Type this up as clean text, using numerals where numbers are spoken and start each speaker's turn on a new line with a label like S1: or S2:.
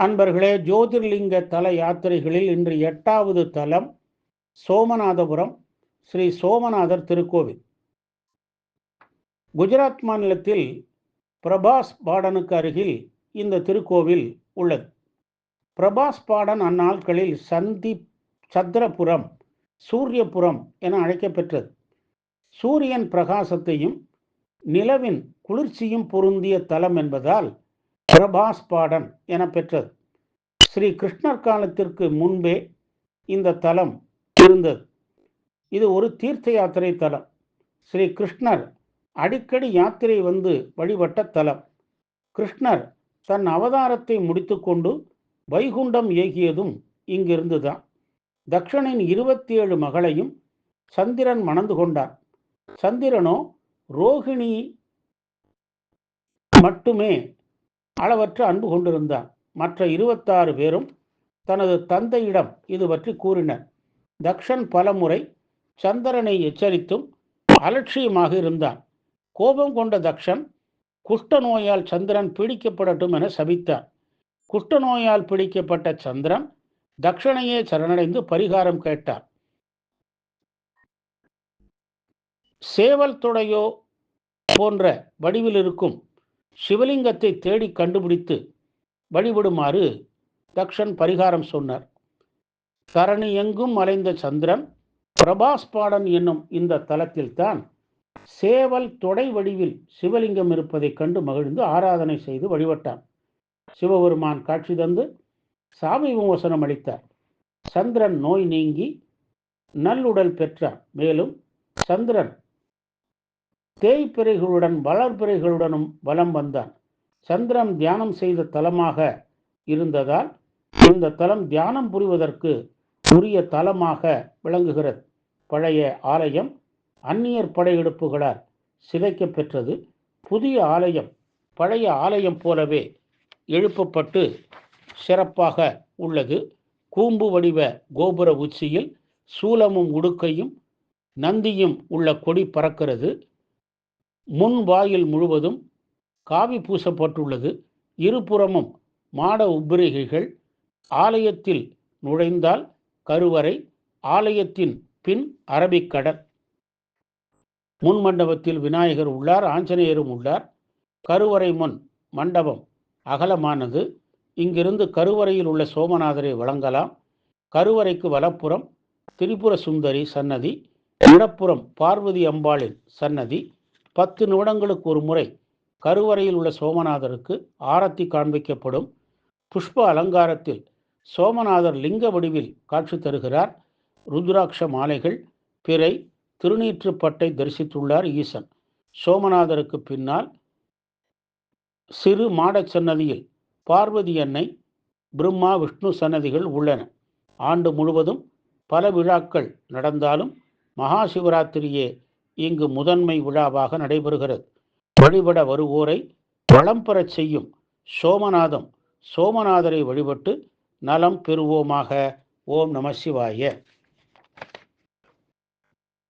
S1: அன்பர்களே, ஜோதிர்லிங்க தல யாத்திரைகளில் இன்று 8வது தலம் சோமநாதபுரம் ஸ்ரீ சோமநாதர் திருக்கோவில். குஜராத் மாநிலத்தில் பிரபாஸ் பாடனுக்கு அருகில் இந்த திருக்கோவில் உள்ளது. பிரபாஸ் பாடன் அந்நாட்களில் சந்திரபுரம், சூரியபுரம் என அழைக்கப்பெற்றது. சூரியன் பிரகாசத்தையும் நிலவின் குளிர்ச்சியும் பொருந்திய தலம் என்பதால் பிரபாஸ் பாடன் என பெற்றது. ஸ்ரீ கிருஷ்ணர் காலத்திற்கு முன்பே இந்த தலம் இருந்தது. இது ஒரு தீர்த்த யாத்திரை தலம். ஸ்ரீ கிருஷ்ணர் அடிக்கடி யாத்திரை வந்து வழிபட்ட தலம். கிருஷ்ணர் தன் அவதாரத்தை முடித்துக்கொண்டு வைகுண்டம் ஏகியதும் இங்கிருந்துதான். தக்ஷனின் 27 மகளையும் சந்திரன் மணந்து கொண்டார். சந்திரனோ ரோகிணி மட்டுமே அளவற்ற அன்பு கொண்டிருந்தான். மற்ற 26 பேரும் தனது தந்தையிடம் இது பற்றி கூறினர். தக்ஷன் பலமுறை சந்திரனை எச்சரித்தும் அலட்சியமாக இருந்தான். கோபம் கொண்ட தக்ஷன் குஷ்ட நோயால் சந்திரன் பீடிக்கப்படட்டும் என சபித்தார். குஷ்ட நோயால் பிடிக்கப்பட்ட சந்திரன் தக்ஷனையே சரணடைந்து பரிகாரம் கேட்டார். சேவல் தொடையோ போன்ற வடிவில் இருக்கும் சிவலிங்கத்தை தேடி கண்டுபிடித்து வழிபடுமாறு தக்ஷன் பரிகாரம் சொன்னார். தரணி எங்கும் மலைந்த சந்திரன் பிரபாஸ் பாடன் என்னும் இந்த தலத்தில்தான் சேவல் தொடை வடிவில் சிவலிங்கம் இருப்பதை கண்டு மகிழ்ந்து ஆராதனை செய்து வழிபட்டான். சிவபெருமான் காட்சி தந்து சாமி விமோசனம் அளித்தார். சந்திரன் நோய் நீங்கி நல்லுடல் பெற்றார். மேலும் சந்திரன் தேய்பிறைகளுடன் வளர்பிறைகளுடனும் வலம் வந்தான். சந்திரன் தியானம் செய்த தலமாக இருந்ததால் இந்த தலம் தியானம் புரிவதற்கு உரிய தலமாக விளங்குகிறது. பழைய ஆலயம் அந்நியர் படையெடுப்புகளால் சிதைக்க பெற்றது. புதிய ஆலயம் பழைய ஆலயம் போலவே எழுப்பப்பட்டு சிறப்பாக உள்ளது. கூம்பு வடிவ கோபுர உச்சியில் சூலமும் உடுக்கையும் நந்தியும் உள்ள கொடி பறக்கிறது. முன் வாயில் முழுவதும் காவி பூசப்பட்டுள்ளது. இருபுறமும் மாட உப்பிரிகைகள். ஆலயத்தில் நுழைந்தால் கருவறை, ஆலயத்தின் பின் அரபிக்கடல். முன் மண்டபத்தில் விநாயகர் உள்ளார், ஆஞ்சநேயரும் உள்ளார். கருவறை முன் மண்டபம் அகலமானது. இங்கிருந்து கருவறையில் உள்ள சோமநாதரை வணங்கலாம். கருவறைக்கு வலப்புறம் திரிபுர சுந்தரி சன்னதி, இடப்புறம் பார்வதி அம்பாளின் சன்னதி. 10 நிமிடங்களுக்கு ஒரு முறை கருவறையில் உள்ள சோமநாதருக்கு ஆரத்தி காண்பிக்கப்படும். புஷ்ப அலங்காரத்தில் சோமநாதர் லிங்க வடிவில் காட்சி தருகிறார். ருத்ராட்ச மாலைகள், பிறை, திருநீற்றுப்பட்டை தரிசித்துள்ளார் ஈசன். சோமநாதருக்கு பின்னால் சிறு மாடச் சன்னதியில் பார்வதி அன்னை, பிரம்மா, விஷ்ணு சன்னதிகள் உள்ளன. ஆண்டு முழுவதும் பல விழாக்கள் நடந்தாலும் மகா சிவராத்திரியே இங்கு முதன்மை விழாவாக நடைபெறுகிறது. வழிபட வருவோரை வளம் பெறச் செய்யும் சோமநாதரை வழிபட்டு நலம் பெறுவோமாக. ஓம் நம சிவாய.